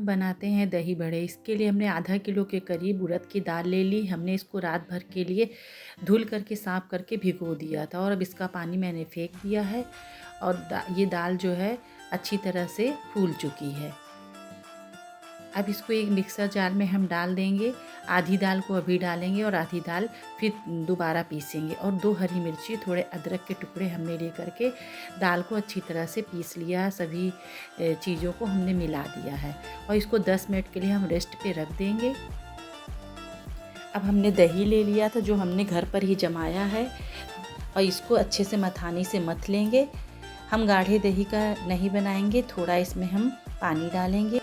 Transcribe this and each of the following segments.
हम बनाते हैं दही बड़े। इसके लिए हमने आधा किलो के करीब उड़द की दाल ले ली। हमने इसको रात भर के लिए धुल करके साफ़ करके भिगो दिया था और अब इसका पानी मैंने फेंक दिया है और ये दाल जो है अच्छी तरह से फूल चुकी है। अब इसको एक मिक्सर जार में हम डाल देंगे। आधी दाल को अभी डालेंगे और आधी दाल फिर दोबारा पीसेंगे और 2 हरी मिर्ची, थोड़े अदरक के टुकड़े हमने ले करके दाल को अच्छी तरह से पीस लिया। सभी चीज़ों को हमने मिला दिया है और इसको 10 मिनट के लिए हम रेस्ट पे रख देंगे। अब हमने दही ले लिया था जो हमने घर पर ही जमाया है और इसको अच्छे से मथानी से मथ लेंगे। हम गाढ़े दही का नहीं बनाएंगे, थोड़ा इसमें हम पानी डालेंगे।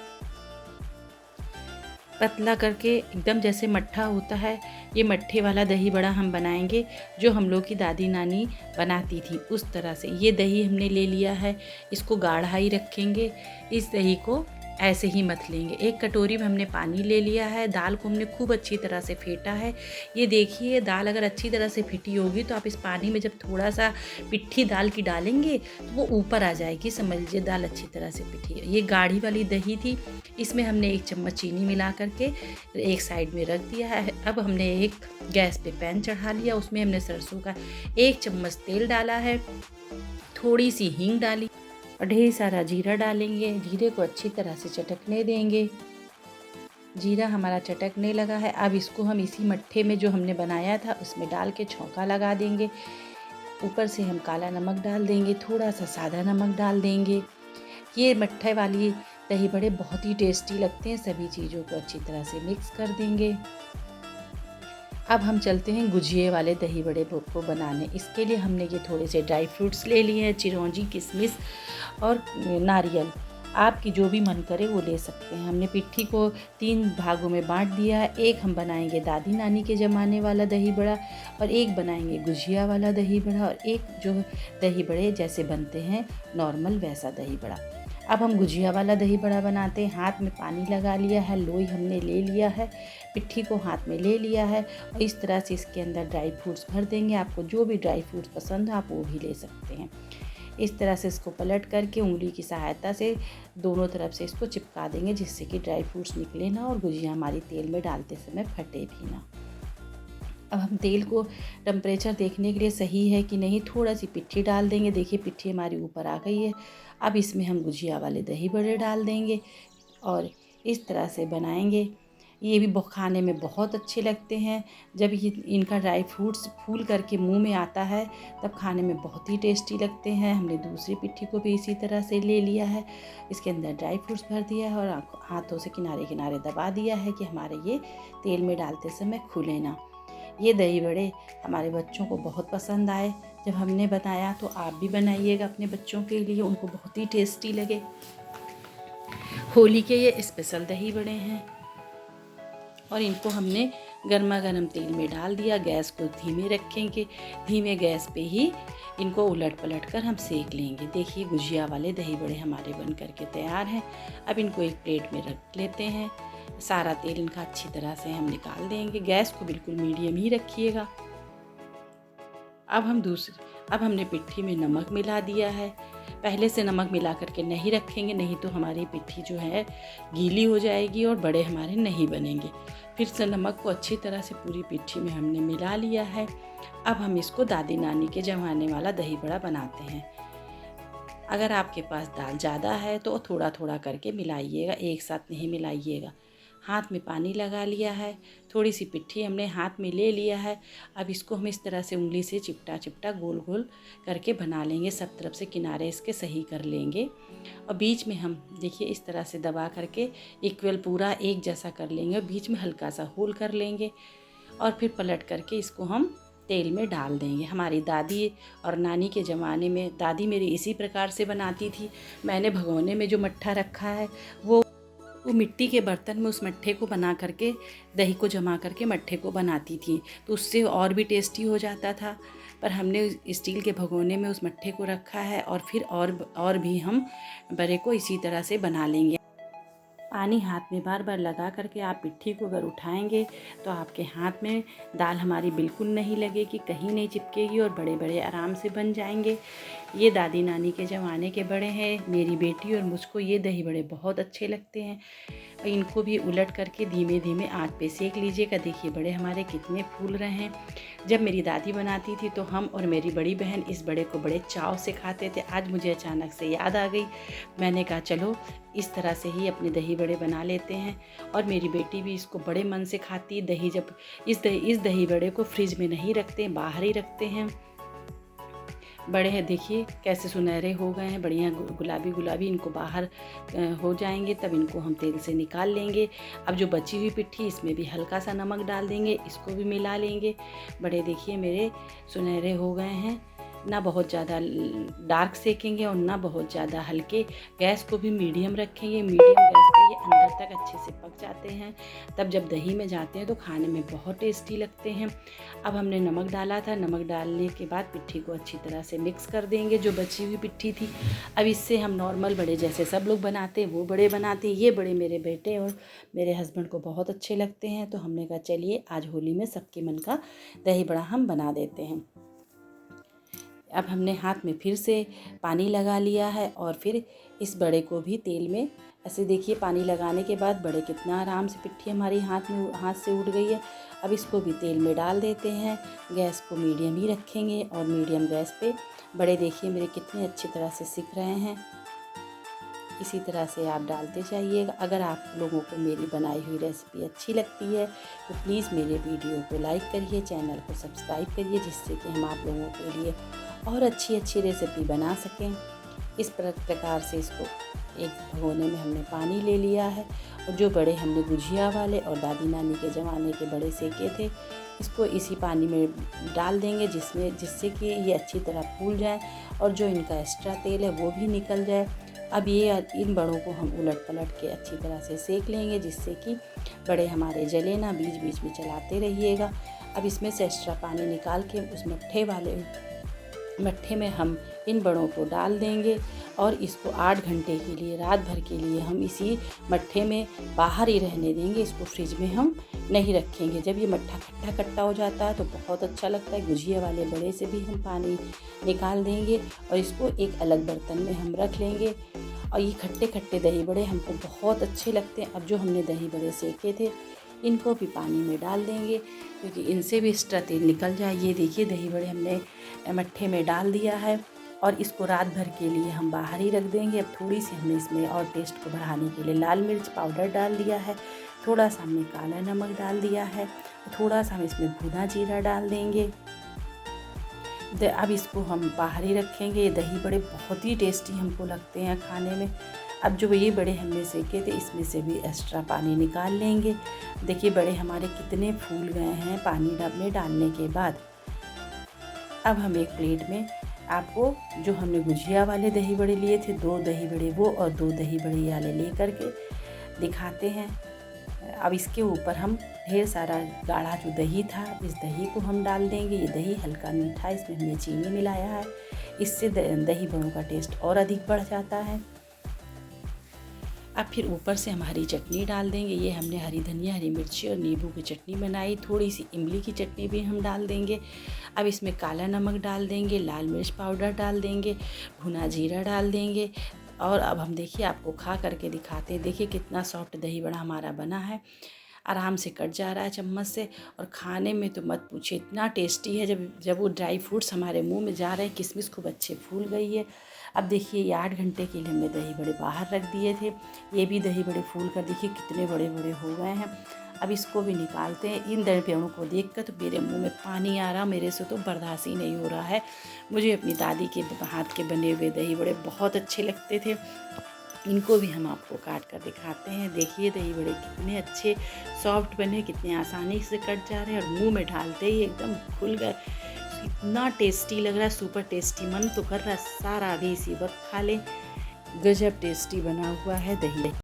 पतला करके एकदम जैसे मट्ठा होता है, ये मट्ठे वाला दही बड़ा हम बनाएंगे जो हम लोग की दादी नानी बनाती थी उस तरह से। ये दही हमने ले लिया है, इसको गाढ़ा ही रखेंगे। इस दही को ऐसे ही मथ लेंगे। एक कटोरी में हमने पानी ले लिया है। दाल को हमने खूब अच्छी तरह से फेंटा है। ये देखिए, दाल अगर अच्छी तरह से फिटी होगी तो आप इस पानी में जब थोड़ा सा पिट्ठी दाल की डालेंगे तो वो ऊपर आ जाएगी। समझ लीजिए दाल अच्छी तरह से पिटी है। ये गाढ़ी वाली दही थी, इसमें हमने 1 चम्मच चीनी मिला करके एक साइड में रख दिया है। अब हमने एक गैस पे पैन चढ़ा लिया, उसमें हमने सरसों का 1 चम्मच तेल डाला है, थोड़ी सी हींग डाली और ढेर सारा जीरा डालेंगे। जीरे को अच्छी तरह से चटकने देंगे। जीरा हमारा चटकने लगा है। अब इसको हम इसी मट्ठे में जो हमने बनाया था उसमें डाल के छौंका लगा देंगे। ऊपर से हम काला नमक डाल देंगे, थोड़ा सा सादा नमक डाल देंगे। ये मट्ठे वाली दही बड़े बहुत ही टेस्टी लगते हैं। सभी चीज़ों को अच्छी तरह से मिक्स कर देंगे। अब हम चलते हैं गुजिये वाले दही बड़े को बनाने। इसके लिए हमने ये थोड़े से ड्राई फ्रूट्स ले लिए हैं, चिरौंजी, किशमिश और नारियल। आपकी जो भी मन करे वो ले सकते हैं। हमने पिट्ठी को 3 भागों में बांट दिया है। एक हम बनाएंगे दादी नानी के ज़माने वाला दही बड़ा और एक बनाएंगे गुजिया वाला दही बड़ा और एक जो दही बड़े जैसे बनते हैं नॉर्मल वैसा दही बड़ा। अब हम गुजिया वाला दही बड़ा बनाते हैं। हाथ में पानी लगा लिया है, लोई हमने ले लिया है, पिट्ठी को हाथ में ले लिया है और इस तरह से इसके अंदर ड्राई फ्रूट्स भर देंगे। आपको जो भी ड्राई फ्रूट्स पसंद हो आप वो भी ले सकते हैं। इस तरह से इसको पलट करके उंगली की सहायता से दोनों तरफ से इसको चिपका देंगे जिससे कि ड्राई फ्रूट्स निकले ना और गुजिया हमारी तेल में डालते समय फटे भी ना। अब हम तेल को टेम्परेचर देखने के लिए सही है कि नहीं, थोड़ा सी पिट्ठी डाल देंगे। देखिए पिट्ठी हमारी ऊपर आ गई है। अब इसमें हम गुजिया वाले दही बड़े डाल देंगे और इस तरह से बनाएंगे। ये भी खाने में बहुत अच्छे लगते हैं। जब ये इनका ड्राई फ्रूट्स फूल करके मुंह में आता है तब खाने में बहुत ही टेस्टी लगते हैं। हमने दूसरी पिट्ठी को भी इसी तरह से ले लिया है, इसके अंदर ड्राई फ्रूट्स भर दिया है और हाथों से किनारे किनारे दबा दिया है कि हमारे ये तेल में डालते समय खुले ना। ये दही बड़े हमारे बच्चों को बहुत पसंद आए। जब हमने बताया तो आप भी बनाइएगा अपने बच्चों के लिए, उनको बहुत ही टेस्टी लगे। होली के ये स्पेशल दही बड़े हैं और इनको हमने गर्मा गर्म तेल में डाल दिया। गैस को धीमे रखेंगे, धीमे गैस पे ही इनको उलट पलट कर हम सेक लेंगे। देखिए गुजिया वाले दही बड़े हमारे बन करके तैयार हैं। अब इनको एक प्लेट में रख लेते हैं। सारा तेल इनका अच्छी तरह से हम निकाल देंगे। गैस को बिल्कुल मीडियम ही रखिएगा। अब हमने पिट्ठी में नमक मिला दिया है। पहले से नमक मिला करके नहीं रखेंगे, नहीं तो हमारी पिट्ठी जो है गीली हो जाएगी और बड़े हमारे नहीं बनेंगे। फिर से नमक को अच्छी तरह से पूरी पिट्ठी में हमने मिला लिया है। अब हम इसको दादी नानी के जमाने वाला दही बड़ा बनाते हैं। अगर आपके पास दाल ज़्यादा है तो थोड़ा थोड़ा करके मिलाइएगा, एक साथ नहीं मिलाइएगा। हाथ में पानी लगा लिया है, थोड़ी सी पिट्ठी हमने हाथ में ले लिया है। अब इसको हम इस तरह से उंगली से चिपटा चिपटा गोल गोल करके बना लेंगे। सब तरफ से किनारे इसके सही कर लेंगे और बीच में हम देखिए इस तरह से दबा करके इक्वल पूरा एक जैसा कर लेंगे और बीच में हल्का सा होल कर लेंगे और फिर पलट करके इसको हम तेल में डाल देंगे। हमारी दादी और नानी के ज़माने में दादी मेरी इसी प्रकार से बनाती थी। मैंने भगोने में जो मट्ठा रखा है वो मिट्टी के बर्तन में उस मट्ठे को बना करके दही को जमा करके मट्ठे को बनाती थी, तो उससे और भी टेस्टी हो जाता था। पर हमने स्टील के भगोने में उस मट्ठे को रखा है और फिर और भी हम बड़े को इसी तरह से बना लेंगे। पानी हाथ में बार बार लगा करके आप पिट्ठी को अगर उठाएंगे तो आपके हाथ में दाल हमारी बिल्कुल नहीं लगेगी, कहीं नहीं चिपकेगी और बड़े बड़े आराम से बन जाएंगे। ये दादी नानी के ज़माने के बड़े हैं। मेरी बेटी और मुझको ये दही बड़े बहुत अच्छे लगते हैं। और इनको भी उलट करके धीमे धीमे आंच पे सेक लीजिएगा। देखिए बड़े हमारे कितने फूल रहे हैं। जब मेरी दादी बनाती थी तो हम और मेरी बड़ी बहन इस बड़े को बड़े चाव से खाते थे। आज मुझे अचानक से याद आ गई, मैंने कहा चलो इस तरह से ही अपने दही बड़े बना लेते हैं। और मेरी बेटी भी इसको बड़े मन से खाती है। दही जब इस दही बड़े को फ्रिज में नहीं रखते, बाहर ही रखते हैं। बड़े हैं, देखिए कैसे सुनहरे हो गए हैं, बढ़िया गुलाबी गुलाबी। इनको बाहर हो जाएंगे तब इनको हम तेल से निकाल लेंगे। अब जो बची हुई पिट्ठी इसमें भी हल्का सा नमक डाल देंगे, इसको भी मिला लेंगे। बड़े देखिए मेरे सुनहरे हो गए हैं, ना बहुत ज़्यादा डार्क सेकेंगे और ना बहुत ज़्यादा हल्के। गैस को भी मीडियम रखेंगे, मीडियम गैस पे ये अंदर तक अच्छे से पक जाते हैं। तब जब दही में जाते हैं तो खाने में बहुत टेस्टी लगते हैं। अब हमने नमक डाला था, नमक डालने के बाद पिट्ठी को अच्छी तरह से मिक्स कर देंगे, जो बची हुई पिट्ठी थी। अब इससे हम नॉर्मल बड़े जैसे सब लोग बनाते हैं वो बड़े बनाते हैं। ये बड़े मेरे बेटे और मेरे हस्बैंड को बहुत अच्छे लगते हैं, तो हमने कहा चलिए आज होली में सबके मन का दही बड़ा हम बना देते हैं। अब हमने हाथ में फिर से पानी लगा लिया है और फिर इस बड़े को भी तेल में ऐसे देखिए पानी लगाने के बाद बड़े कितना आराम से पिट्ठी हमारी हाथ से उठ गई है। अब इसको भी तेल में डाल देते हैं। गैस को मीडियम ही रखेंगे और मीडियम गैस पे बड़े देखिए मेरे कितने अच्छी तरह से सिक रहे हैं। इसी तरह से आप डालते जाइएगा। अगर आप लोगों को मेरी बनाई हुई रेसिपी अच्छी लगती है तो प्लीज़ मेरे वीडियो को लाइक करिए, चैनल को सब्सक्राइब करिए, जिससे कि हम आप लोगों के लिए और अच्छी रेसिपी बना सकें। इस प्रकार से इसको एक भगोने में हमने पानी ले लिया है और जो बड़े हमने गुजिया वाले और दादी नानी के ज़माने के बड़े सेके थे, इसको इसी पानी में डाल देंगे जिससे कि ये अच्छी तरह फूल जाए और जो इनका एक्स्ट्रा तेल है वो भी निकल जाए। अब ये इन बड़ों को हम उलट पलट के अच्छी तरह से सेक लेंगे, जिससे कि बड़े हमारे जले ना, बीच बीच में चलाते रहिएगा। अब इसमें से एक्स्ट्रा पानी निकाल के उस मट्ठे में हम इन बड़ों को डाल देंगे और इसको 8 घंटे के लिए, रात भर के लिए हम इसी मट्ठे में बाहर ही रहने देंगे। इसको फ्रिज में हम नहीं रखेंगे। जब ये मट्ठा खट्टा खट्टा हो जाता है तो बहुत अच्छा लगता है। गुजिया वाले बड़े से भी हम पानी निकाल देंगे और इसको एक अलग बर्तन में हम रख लेंगे। और ये खट्टे खट्टे दही बड़े हमको बहुत अच्छे लगते हैं। अब जो हमने दही बड़े सेके थे इनको भी पानी में डाल देंगे, क्योंकि इनसे भी एक्स्ट्रा तेल निकल जाए। ये देखिए दही बड़े हमने मट्ठे में डाल दिया है और इसको रात भर के लिए हम बाहर ही रख देंगे। अब थोड़ी सी हमने इसमें और टेस्ट को बढ़ाने के लिए लाल मिर्च पाउडर डाल दिया है, थोड़ा सा हमने काला नमक डाल दिया है, थोड़ा सा हम इसमें भुना जीरा डाल देंगे। अब इसको हम बाहर ही रखेंगे। ये दही बड़े बहुत ही टेस्टी हमको लगते हैं खाने में। अब जो ये बड़े हमने सेके थे इसमें से भी एक्स्ट्रा पानी निकाल लेंगे। देखिए बड़े हमारे कितने फूल गए हैं पानी में डालने के बाद। अब हम एक प्लेट में आपको जो हमने गुजिया वाले दही बड़े लिए थे, 2 दही बड़े वो और 2 दही बड़े वाले ले करके दिखाते हैं। अब इसके ऊपर हम ढेर सारा गाढ़ा जो दही था, इस दही को हम डाल देंगे। ये दही हल्का मीठा, इसमें हमने चीनी मिलाया है, इससे दही बड़ों का टेस्ट और अधिक बढ़ जाता है। अब फिर ऊपर से हम हरी चटनी डाल देंगे। ये हमने हरी धनिया, हरी मिर्ची और नींबू की चटनी बनाई। थोड़ी सी इमली की चटनी भी हम डाल देंगे। अब इसमें काला नमक डाल देंगे, लाल मिर्च पाउडर डाल देंगे, भुना जीरा डाल देंगे। और अब हम देखिए आपको खा करके दिखाते हैं। देखिए कितना सॉफ्ट दही बड़ा हमारा बना है, आराम से कट जा रहा है चम्मच से। और खाने में तो मत पूछिए, इतना टेस्टी है। जब वो ड्राई फ्रूट्स हमारे मुंह में जा रहे हैं, किशमिश खूब अच्छे फूल गई है। अब देखिए ये 8 घंटे के लिए हमने दही बड़े बाहर रख दिए थे। ये भी दही बड़े फूल कर देखिए कितने बड़े बड़े हो गए हैं। अब इसको भी निकालते हैं। इन दही बड़ों को देख कर तो मेरे मुंह में पानी आ रहा, मेरे से तो बर्दाश्त ही नहीं हो रहा है। मुझे अपनी दादी के हाथ के बने हुए दही बड़े बहुत अच्छे लगते थे। इनको भी हम आपको काट कर दिखाते हैं। देखिए दही बड़े कितने अच्छे सॉफ्ट बने, कितने आसानी से कट जा रहे हैं और मुंह में डालते ही एकदम खुल गए। इतना टेस्टी लग रहा है, सुपर टेस्टी। मन तो कर रहा है सारा भी इसी वक्त खा लें। गजब टेस्टी बना हुआ है दही।